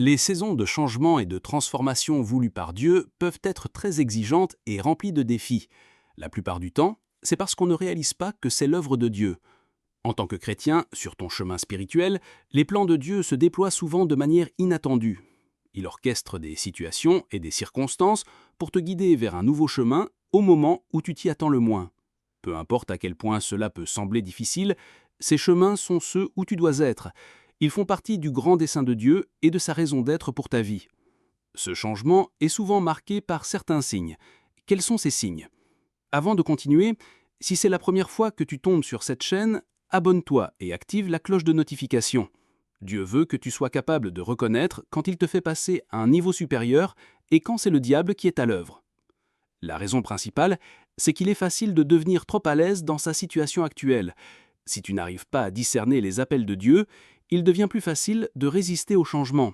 Les saisons de changement et de transformation voulues par Dieu peuvent être très exigeantes et remplies de défis. La plupart du temps, c'est parce qu'on ne réalise pas que c'est l'œuvre de Dieu. En tant que chrétien, sur ton chemin spirituel, les plans de Dieu se déploient souvent de manière inattendue. Il orchestre des situations et des circonstances pour te guider vers un nouveau chemin au moment où tu t'y attends le moins. Peu importe à quel point cela peut sembler difficile, ces chemins sont ceux où tu dois être. Ils font partie du grand dessein de Dieu et de sa raison d'être pour ta vie. Ce changement est souvent marqué par certains signes. Quels sont ces signes? Avant de continuer, si c'est la première fois que tu tombes sur cette chaîne, abonne-toi et active la cloche de notification. Dieu veut que tu sois capable de reconnaître quand il te fait passer à un niveau supérieur et quand c'est le diable qui est à l'œuvre. La raison principale, c'est qu'il est facile de devenir trop à l'aise dans sa situation actuelle. Si tu n'arrives pas à discerner les appels de Dieu, il devient plus facile de résister au changement.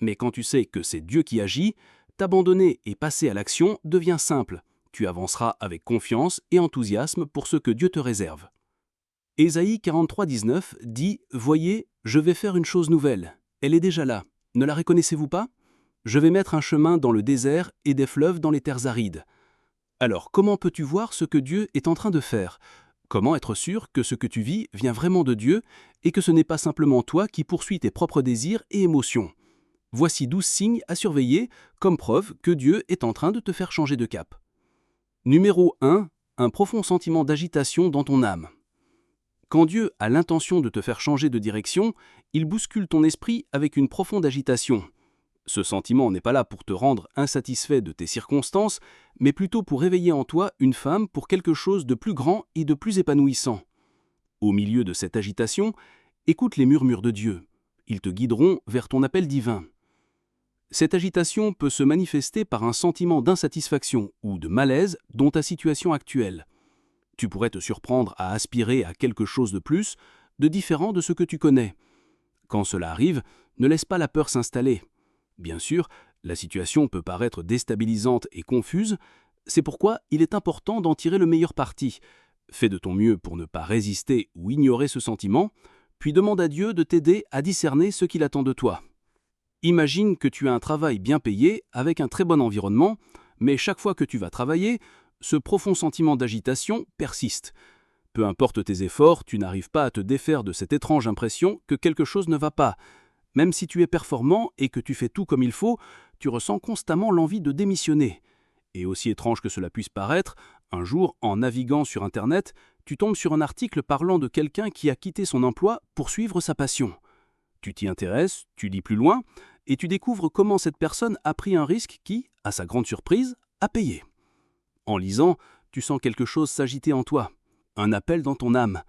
Mais quand tu sais que c'est Dieu qui agit, t'abandonner et passer à l'action devient simple. Tu avanceras avec confiance et enthousiasme pour ce que Dieu te réserve. Ésaïe 43,19 dit « Voyez, je vais faire une chose nouvelle. Elle est déjà là. Ne la reconnaissez-vous pas? Je vais mettre un chemin dans le désert et des fleuves dans les terres arides. » Alors, comment peux-tu voir ce que Dieu est en train de faire? Comment être sûr que ce que tu vis vient vraiment de Dieu et que ce n'est pas simplement toi qui poursuis tes propres désirs et émotions? Voici 12 signes à surveiller comme preuve que Dieu est en train de te faire changer de cap. Numéro 1. Un profond sentiment d'agitation dans ton âme. Quand Dieu a l'intention de te faire changer de direction, il bouscule ton esprit avec une profonde agitation. Ce sentiment n'est pas là pour te rendre insatisfait de tes circonstances, mais plutôt pour réveiller en toi une flamme pour quelque chose de plus grand et de plus épanouissant. Au milieu de cette agitation, écoute les murmures de Dieu. Ils te guideront vers ton appel divin. Cette agitation peut se manifester par un sentiment d'insatisfaction ou de malaise dans ta situation actuelle. Tu pourrais te surprendre à aspirer à quelque chose de plus, de différent de ce que tu connais. Quand cela arrive, ne laisse pas la peur s'installer. Bien sûr, la situation peut paraître déstabilisante et confuse, c'est pourquoi il est important d'en tirer le meilleur parti. Fais de ton mieux pour ne pas résister ou ignorer ce sentiment, puis demande à Dieu de t'aider à discerner ce qu'il attend de toi. Imagine que tu as un travail bien payé, avec un très bon environnement, mais chaque fois que tu vas travailler, ce profond sentiment d'agitation persiste. Peu importe tes efforts, tu n'arrives pas à te défaire de cette étrange impression que quelque chose ne va pas. Même si tu es performant et que tu fais tout comme il faut, tu ressens constamment l'envie de démissionner. Et aussi étrange que cela puisse paraître, un jour, en naviguant sur Internet, tu tombes sur un article parlant de quelqu'un qui a quitté son emploi pour suivre sa passion. Tu t'y intéresses, tu lis plus loin, et tu découvres comment cette personne a pris un risque qui, à sa grande surprise, a payé. En lisant, tu sens quelque chose s'agiter en toi, un appel dans ton âme.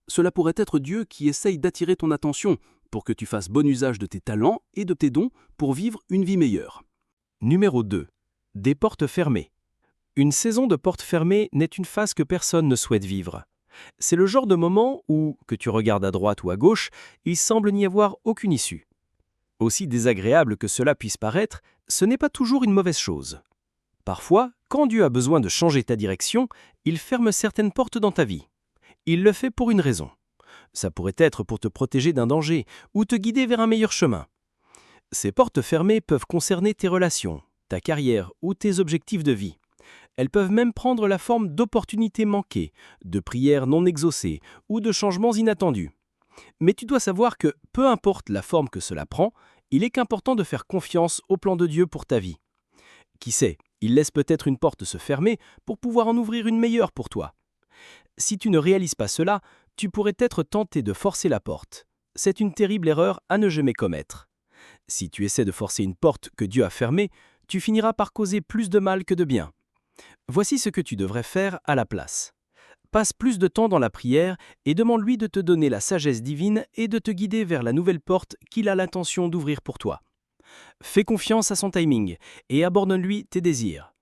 Cela pourrait être Dieu qui essaye d'attirer ton attention pour que tu fasses bon usage de tes talents et de tes dons pour vivre une vie meilleure. Numéro 2. Des portes fermées. Une saison de portes fermées n'est une phase que personne ne souhaite vivre. C'est le genre de moment où, que tu regardes à droite ou à gauche, il semble n'y avoir aucune issue. Aussi désagréable que cela puisse paraître, ce n'est pas toujours une mauvaise chose. Parfois, quand Dieu a besoin de changer ta direction, il ferme certaines portes dans ta vie. Il le fait pour une raison. Ça pourrait être pour te protéger d'un danger ou te guider vers un meilleur chemin. Ces portes fermées peuvent concerner tes relations, ta carrière ou tes objectifs de vie. Elles peuvent même prendre la forme d'opportunités manquées, de prières non exaucées ou de changements inattendus. Mais tu dois savoir que, peu importe la forme que cela prend, il est qu'important de faire confiance au plan de Dieu pour ta vie. Qui sait, il laisse peut-être une porte se fermer pour pouvoir en ouvrir une meilleure pour toi. Si tu ne réalises pas cela, tu pourrais être tenté de forcer la porte. C'est une terrible erreur à ne jamais commettre. Si tu essaies de forcer une porte que Dieu a fermée, tu finiras par causer plus de mal que de bien. Voici ce que tu devrais faire à la place. Passe plus de temps dans la prière et demande-lui de te donner la sagesse divine et de te guider vers la nouvelle porte qu'il a l'intention d'ouvrir pour toi. Fais confiance à son timing et abandonne-lui tes désirs.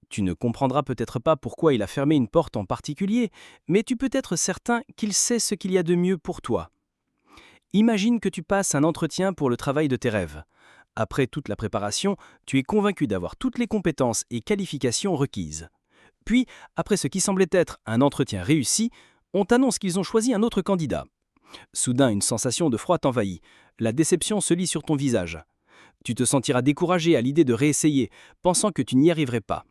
Tu ne comprendras peut-être pas pourquoi il a fermé une porte en particulier, mais tu peux être certain qu'il sait ce qu'il y a de mieux pour toi. Imagine que tu passes un entretien pour le travail de tes rêves. Après toute la préparation, tu es convaincu d'avoir toutes les compétences et qualifications requises. Puis, après ce qui semblait être un entretien réussi, on t'annonce qu'ils ont choisi un autre candidat. Soudain, une sensation de froid t'envahit. La déception se lit sur ton visage. Tu te sentiras découragé à l'idée de réessayer, pensant que tu n'y arriverais pas.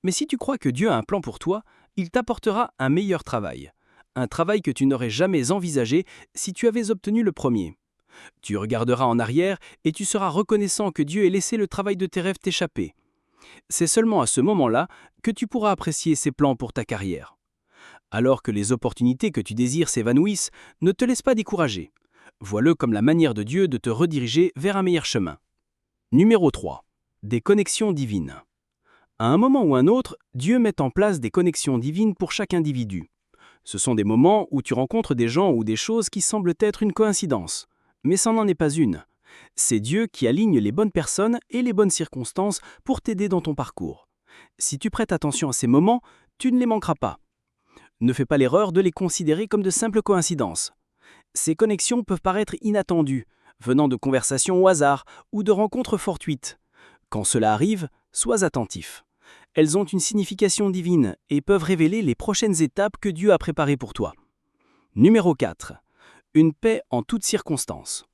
Mais si tu crois que Dieu a un plan pour toi, il t'apportera un meilleur travail. Un travail que tu n'aurais jamais envisagé si tu avais obtenu le premier. Tu regarderas en arrière et tu seras reconnaissant que Dieu ait laissé le travail de tes rêves t'échapper. C'est seulement à ce moment-là que tu pourras apprécier ses plans pour ta carrière. Alors que les opportunités que tu désires s'évanouissent, ne te laisse pas décourager. Vois-le comme la manière de Dieu de te rediriger vers un meilleur chemin. Numéro 3. Des connexions divines. À un moment ou un autre, Dieu met en place des connexions divines pour chaque individu. Ce sont des moments où tu rencontres des gens ou des choses qui semblent être une coïncidence. Mais ça n'en est pas une. C'est Dieu qui aligne les bonnes personnes et les bonnes circonstances pour t'aider dans ton parcours. Si tu prêtes attention à ces moments, tu ne les manqueras pas. Ne fais pas l'erreur de les considérer comme de simples coïncidences. Ces connexions peuvent paraître inattendues, venant de conversations au hasard ou de rencontres fortuites. Quand cela arrive, sois attentif. Elles ont une signification divine et peuvent révéler les prochaines étapes que Dieu a préparées pour toi. Numéro 4. Une paix en toutes circonstances.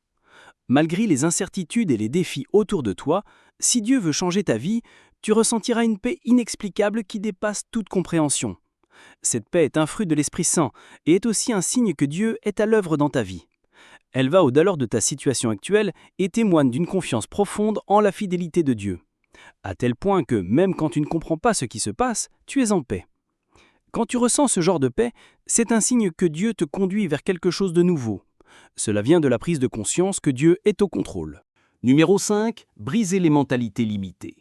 Malgré les incertitudes et les défis autour de toi, si Dieu veut changer ta vie, tu ressentiras une paix inexplicable qui dépasse toute compréhension. Cette paix est un fruit de l'Esprit Saint et est aussi un signe que Dieu est à l'œuvre dans ta vie. Elle va au-delà de ta situation actuelle et témoigne d'une confiance profonde en la fidélité de Dieu. À tel point que même quand tu ne comprends pas ce qui se passe, tu es en paix. Quand tu ressens ce genre de paix, c'est un signe que Dieu te conduit vers quelque chose de nouveau. Cela vient de la prise de conscience que Dieu est au contrôle. Numéro 5. Briser les mentalités limitées.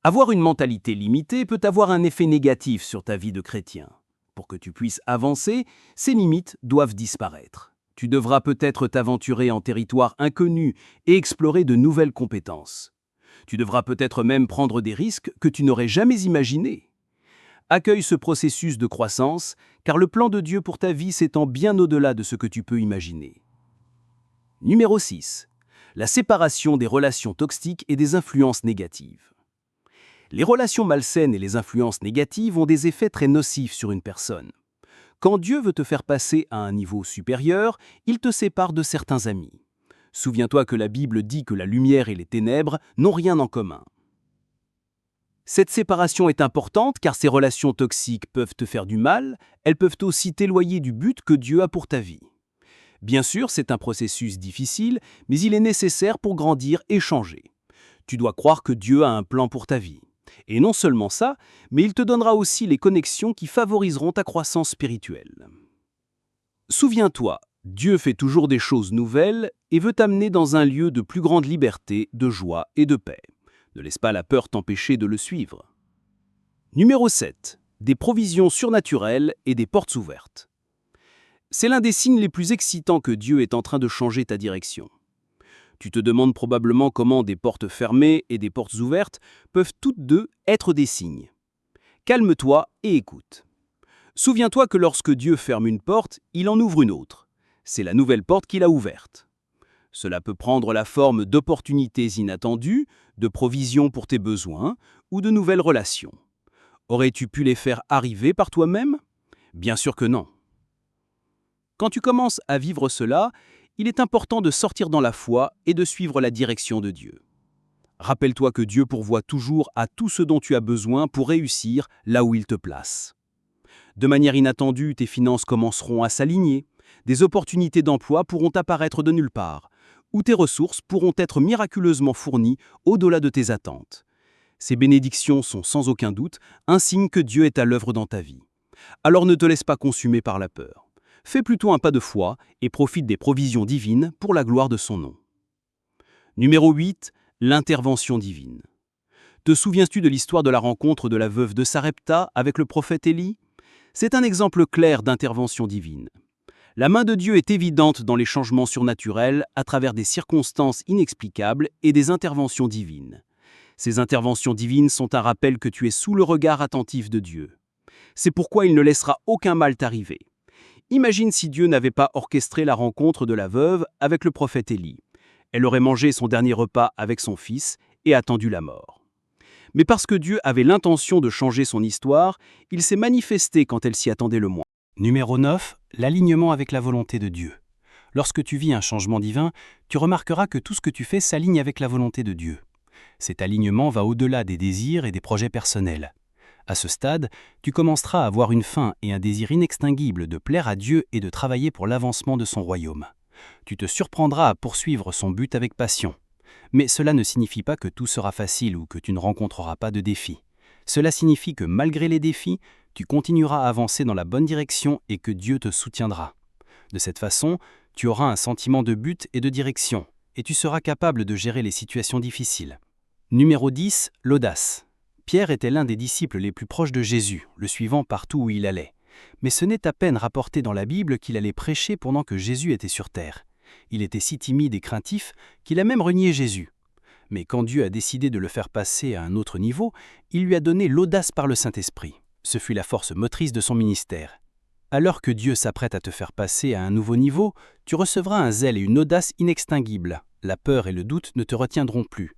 Avoir une mentalité limitée peut avoir un effet négatif sur ta vie de chrétien. Pour que tu puisses avancer, ces limites doivent disparaître. Tu devras peut-être t'aventurer en territoire inconnu et explorer de nouvelles compétences. Tu devras peut-être même prendre des risques que tu n'aurais jamais imaginés. Accueille ce processus de croissance, car le plan de Dieu pour ta vie s'étend bien au-delà de ce que tu peux imaginer. Numéro 6. La séparation des relations toxiques et des influences négatives. Les relations malsaines et les influences négatives ont des effets très nocifs sur une personne. Quand Dieu veut te faire passer à un niveau supérieur, il te sépare de certains amis. Souviens-toi que la Bible dit que la lumière et les ténèbres n'ont rien en commun. Cette séparation est importante car ces relations toxiques peuvent te faire du mal, elles peuvent aussi t'éloigner du but que Dieu a pour ta vie. Bien sûr, c'est un processus difficile, mais il est nécessaire pour grandir et changer. Tu dois croire que Dieu a un plan pour ta vie. Et non seulement ça, mais il te donnera aussi les connexions qui favoriseront ta croissance spirituelle. Souviens-toi, Dieu fait toujours des choses nouvelles et veut t'amener dans un lieu de plus grande liberté, de joie et de paix. Ne laisse pas la peur t'empêcher de le suivre. Numéro 7. Des provisions surnaturelles et des portes ouvertes. C'est l'un des signes les plus excitants que Dieu est en train de changer ta direction. Tu te demandes probablement comment des portes fermées et des portes ouvertes peuvent toutes deux être des signes. Calme-toi et écoute. Souviens-toi que lorsque Dieu ferme une porte, il en ouvre une autre. C'est la nouvelle porte qu'il a ouverte. Cela peut prendre la forme d'opportunités inattendues, de provisions pour tes besoins ou de nouvelles relations. Aurais-tu pu les faire arriver par toi-même? Bien sûr que non. Quand tu commences à vivre cela, il est important de sortir dans la foi et de suivre la direction de Dieu. Rappelle-toi que Dieu pourvoit toujours à tout ce dont tu as besoin pour réussir là où il te place. De manière inattendue, tes finances commenceront à s'aligner, des opportunités d'emploi pourront apparaître de nulle part, ou tes ressources pourront être miraculeusement fournies au-delà de tes attentes. Ces bénédictions sont sans aucun doute un signe que Dieu est à l'œuvre dans ta vie. Alors ne te laisse pas consumer par la peur. Fais plutôt un pas de foi et profite des provisions divines pour la gloire de son nom. Numéro 8. L'intervention divine. Te souviens-tu de l'histoire de la rencontre de la veuve de Sarepta avec le prophète Élie? C'est un exemple clair d'intervention divine. La main de Dieu est évidente dans les changements surnaturels à travers des circonstances inexplicables et des interventions divines. Ces interventions divines sont un rappel que tu es sous le regard attentif de Dieu. C'est pourquoi il ne laissera aucun mal t'arriver. Imagine si Dieu n'avait pas orchestré la rencontre de la veuve avec le prophète Élie. Elle aurait mangé son dernier repas avec son fils et attendu la mort. Mais parce que Dieu avait l'intention de changer son histoire, il s'est manifesté quand elle s'y attendait le moins. Numéro 9. L'alignement avec la volonté de Dieu. Lorsque tu vis un changement divin, tu remarqueras que tout ce que tu fais s'aligne avec la volonté de Dieu. Cet alignement va au-delà des désirs et des projets personnels. À ce stade, tu commenceras à avoir une faim et un désir inextinguible de plaire à Dieu et de travailler pour l'avancement de son royaume. Tu te surprendras à poursuivre son but avec passion. Mais cela ne signifie pas que tout sera facile ou que tu ne rencontreras pas de défis. Cela signifie que malgré les défis, tu continueras à avancer dans la bonne direction et que Dieu te soutiendra. De cette façon, tu auras un sentiment de but et de direction, et tu seras capable de gérer les situations difficiles. Numéro 10, l'audace. Pierre était l'un des disciples les plus proches de Jésus, le suivant partout où il allait. Mais ce n'est à peine rapporté dans la Bible qu'il allait prêcher pendant que Jésus était sur terre. Il était si timide et craintif qu'il a même renié Jésus. Mais quand Dieu a décidé de le faire passer à un autre niveau, il lui a donné l'audace par le Saint-Esprit. Ce fut la force motrice de son ministère. Alors que Dieu s'apprête à te faire passer à un nouveau niveau, tu recevras un zèle et une audace inextinguibles. La peur et le doute ne te retiendront plus.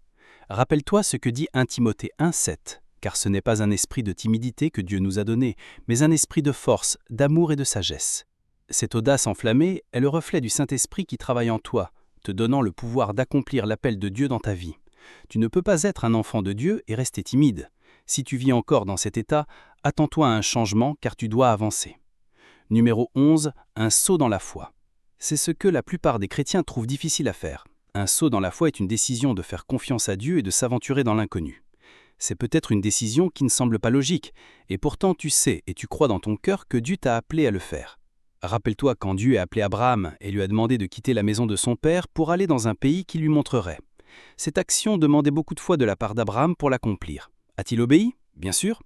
Rappelle-toi ce que dit 1 Timothée 1,7, car ce n'est pas un esprit de timidité que Dieu nous a donné, mais un esprit de force, d'amour et de sagesse. Cette audace enflammée est le reflet du Saint-Esprit qui travaille en toi, te donnant le pouvoir d'accomplir l'appel de Dieu dans ta vie. Tu ne peux pas être un enfant de Dieu et rester timide. Si tu vis encore dans cet état, attends-toi à un changement car tu dois avancer. Numéro 11, un saut dans la foi. C'est ce que la plupart des chrétiens trouvent difficile à faire. Un saut dans la foi est une décision de faire confiance à Dieu et de s'aventurer dans l'inconnu. C'est peut-être une décision qui ne semble pas logique, et pourtant tu sais et tu crois dans ton cœur que Dieu t'a appelé à le faire. Rappelle-toi quand Dieu a appelé Abraham et lui a demandé de quitter la maison de son père pour aller dans un pays qu'il lui montrerait. Cette action demandait beaucoup de foi de la part d'Abraham pour l'accomplir. A-t-il obéi? Bien sûr.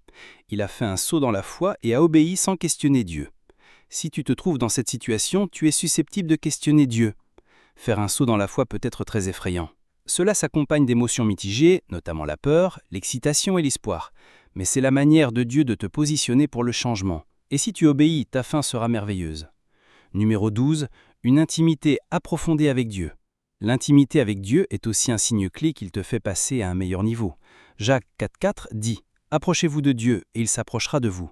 Il a fait un saut dans la foi et a obéi sans questionner Dieu. Si tu te trouves dans cette situation, tu es susceptible de questionner Dieu. Faire un saut dans la foi peut être très effrayant. Cela s'accompagne d'émotions mitigées, notamment la peur, l'excitation et l'espoir. Mais c'est la manière de Dieu de te positionner pour le changement. Et si tu obéis, ta fin sera merveilleuse. Numéro 12, une intimité approfondie avec Dieu. L'intimité avec Dieu est aussi un signe clé qu'il te fait passer à un meilleur niveau. Jacques 4,4 dit « Approchez-vous de Dieu, et il s'approchera de vous.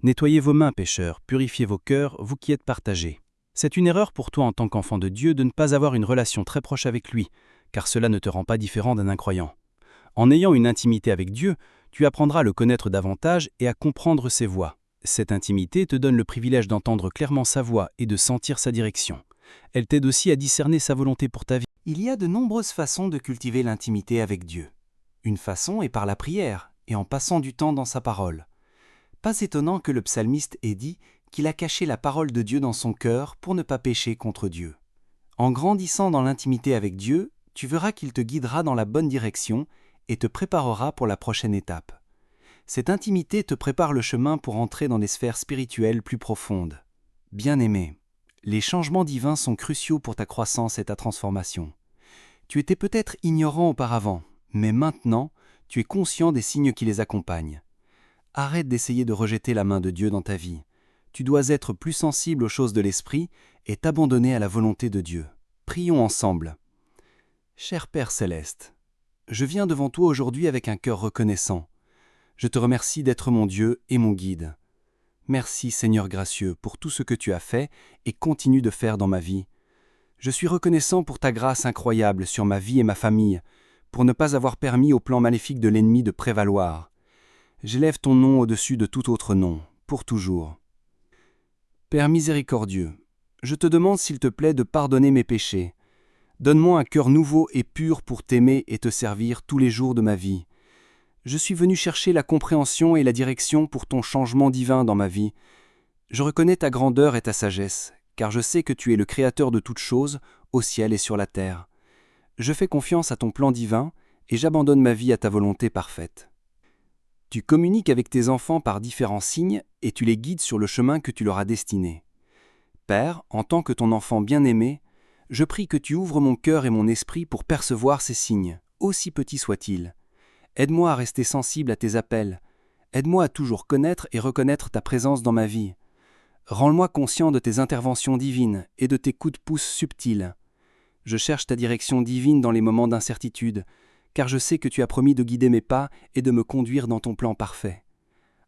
Nettoyez vos mains, pécheurs, purifiez vos cœurs, vous qui êtes partagés. » C'est une erreur pour toi en tant qu'enfant de Dieu de ne pas avoir une relation très proche avec lui, car cela ne te rend pas différent d'un incroyant. En ayant une intimité avec Dieu, tu apprendras à le connaître davantage et à comprendre ses voies. Cette intimité te donne le privilège d'entendre clairement sa voix et de sentir sa direction. Elle t'aide aussi à discerner sa volonté pour ta vie. Il y a de nombreuses façons de cultiver l'intimité avec Dieu. Une façon est par la prière et en passant du temps dans sa parole. Pas étonnant que le psalmiste ait dit qu'il a caché la parole de Dieu dans son cœur pour ne pas pécher contre Dieu. En grandissant dans l'intimité avec Dieu, tu verras qu'il te guidera dans la bonne direction et te préparera pour la prochaine étape. Cette intimité te prépare le chemin pour entrer dans des sphères spirituelles plus profondes. Bien-aimé, les changements divins sont cruciaux pour ta croissance et ta transformation. Tu étais peut-être ignorant auparavant, mais maintenant, tu es conscient des signes qui les accompagnent. Arrête d'essayer de rejeter la main de Dieu dans ta vie. Tu dois être plus sensible aux choses de l'esprit et t'abandonner à la volonté de Dieu. Prions ensemble. Cher Père Céleste, je viens devant toi aujourd'hui avec un cœur reconnaissant. Je te remercie d'être mon Dieu et mon guide. Merci Seigneur gracieux pour tout ce que tu as fait et continues de faire dans ma vie. Je suis reconnaissant pour ta grâce incroyable sur ma vie et ma famille, pour ne pas avoir permis au plan maléfique de l'ennemi de prévaloir. J'élève ton nom au-dessus de tout autre nom, pour toujours. Père miséricordieux, je te demande s'il te plaît de pardonner mes péchés. Donne-moi un cœur nouveau et pur pour t'aimer et te servir tous les jours de ma vie. Je suis venu chercher la compréhension et la direction pour ton changement divin dans ma vie. Je reconnais ta grandeur et ta sagesse, car je sais que tu es le Créateur de toutes choses, au ciel et sur la terre. Je fais confiance à ton plan divin et j'abandonne ma vie à ta volonté parfaite. Tu communiques avec tes enfants par différents signes et tu les guides sur le chemin que tu leur as destiné. Père, en tant que ton enfant bien-aimé, je prie que tu ouvres mon cœur et mon esprit pour percevoir ces signes, aussi petits soient-ils. Aide-moi à rester sensible à tes appels. Aide-moi à toujours connaître et reconnaître ta présence dans ma vie. Rends-moi conscient de tes interventions divines et de tes coups de pouce subtils. Je cherche ta direction divine dans les moments d'incertitude, car je sais que tu as promis de guider mes pas et de me conduire dans ton plan parfait.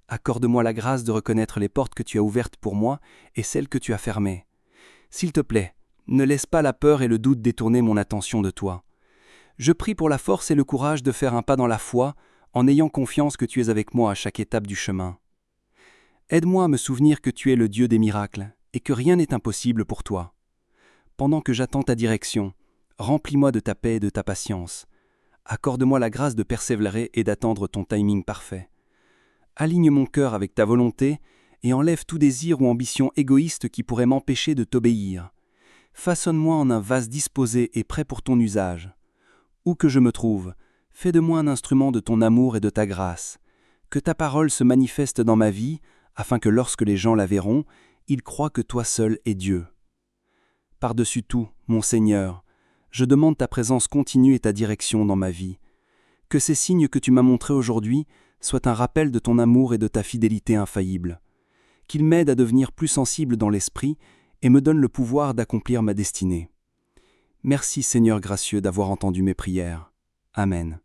Accorde-moi la grâce de reconnaître les portes que tu as ouvertes pour moi et celles que tu as fermées. S'il te plaît, Ne laisse pas la peur et le doute détourner mon attention de toi. Je prie pour la force et le courage de faire un pas dans la foi, en ayant confiance que tu es avec moi à chaque étape du chemin. Aide-moi à me souvenir que tu es le Dieu des miracles et que rien n'est impossible pour toi. Pendant que j'attends ta direction, remplis-moi de ta paix et de ta patience. Accorde-moi la grâce de persévérer et d'attendre ton timing parfait. Aligne mon cœur avec ta volonté et enlève tout désir ou ambition égoïste qui pourrait m'empêcher de t'obéir. Façonne-moi en un vase disposé et prêt pour ton usage. Où que je me trouve, fais de moi un instrument de ton amour et de ta grâce. Que ta parole se manifeste dans ma vie, afin que lorsque les gens la verront, ils croient que toi seul es Dieu. Par-dessus tout, mon Seigneur, je demande ta présence continue et ta direction dans ma vie. Que ces signes que tu m'as montrés aujourd'hui soient un rappel de ton amour et de ta fidélité infaillible. Qu'ils m'aident à devenir plus sensible dans l'esprit et me donnent le pouvoir d'accomplir ma destinée. Merci Seigneur gracieux d'avoir entendu mes prières. Amen.